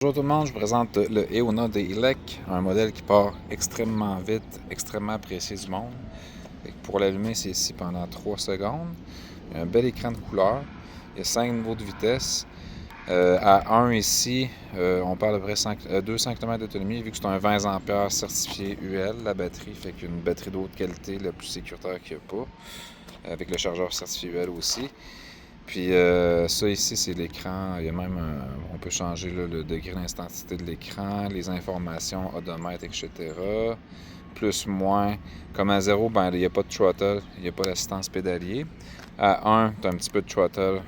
Bonjour tout le monde, je vous présente le Eona de Elec, un modèle qui part extrêmement vite, extrêmement précis du monde. Pour l'allumer, c'est ici pendant 3 secondes. Il y a un bel écran de couleur. Il y a 5 niveaux de vitesse. À 1 ici, on parle à peu près 200 km d'autonomie, vu que c'est un 20 A certifié UL, la batterie, fait qu'une batterie de haute qualité, la plus sécuritaire qu'il n'y a pas, avec le chargeur certifié UL aussi. Puis ça ici, c'est l'écran. Il y a même on peut changer là, le degré d'intensité de l'écran, les informations, odomètre, etc. Plus, moins. Comme à 0, ben, il n'y a pas de throttle, il n'y a pas d'assistance pédalier. À 1, tu as un petit peu de throttle.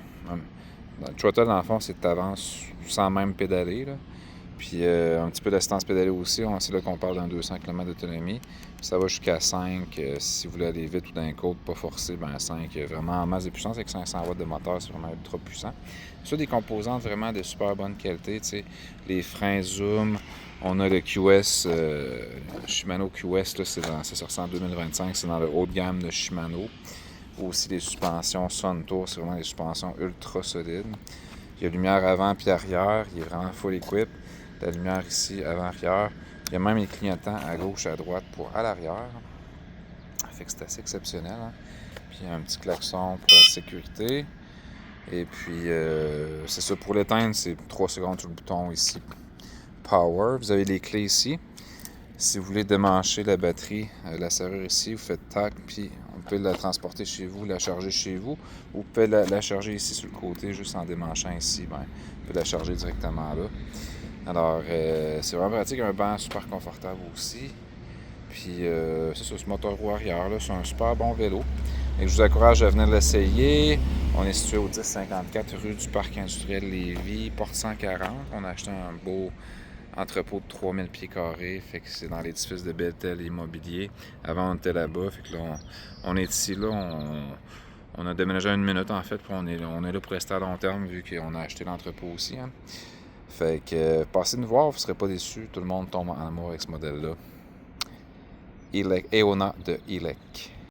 Le throttle, dans le fond, c'est que tu avances sans même pédaler, là. Puis un petit peu d'assistance pédalée aussi. C'est là qu'on parle d'un 200 km d'autonomie. Puis ça va jusqu'à 5. Si vous voulez aller vite ou d'un côte, pas forcé, ben 5, vraiment en masse de puissance avec 500 watts de moteur, c'est vraiment ultra puissant. Ça, des composantes vraiment de super bonne qualité. T'sais. Les freins Zoom, on a le QS, Shimano QS, là, c'est sorti en 2025, c'est dans le haut de gamme de Shimano. Aussi les suspensions Suntour, c'est vraiment des suspensions ultra solides. Il y a lumière avant puis arrière, il est vraiment full equip. La lumière ici, avant-arrière. Il y a même les clignotants à gauche, à droite pour à l'arrière. Fait que c'est assez exceptionnel. Hein? Puis il y a un petit klaxon pour la sécurité. Et puis, c'est ça. Pour l'éteindre, c'est 3 secondes sur le bouton ici. Power. Vous avez les clés ici. Si vous voulez démancher la batterie, la serrure ici, vous faites tac, puis on peut la transporter chez vous, la charger chez vous. Ou vous pouvez la charger ici sur le côté, juste en démanchant ici. Ben, vous pouvez la charger directement là. Alors, c'est vraiment pratique, un banc super confortable aussi. Puis, c'est ça, ce moteur roue arrière, là, c'est un super bon vélo. Et je vous encourage à venir l'essayer. On est situé au 1054 rue du Parc industriel Lévis, porte 140. On a acheté un beau entrepôt de 3000 pieds carrés. Fait que c'est dans l'édifice de Beltel Immobilier. Avant, on était là-bas. Fait que là, on est ici, là. On a déménagé en 1 minute, en fait. Puis on est là pour rester à long terme, vu qu'on a acheté l'entrepôt aussi. Hein. Fait que passez nous voir, vous ne serez pas déçus. Tout le monde tombe en amour avec ce modèle-là. Eona de Elec.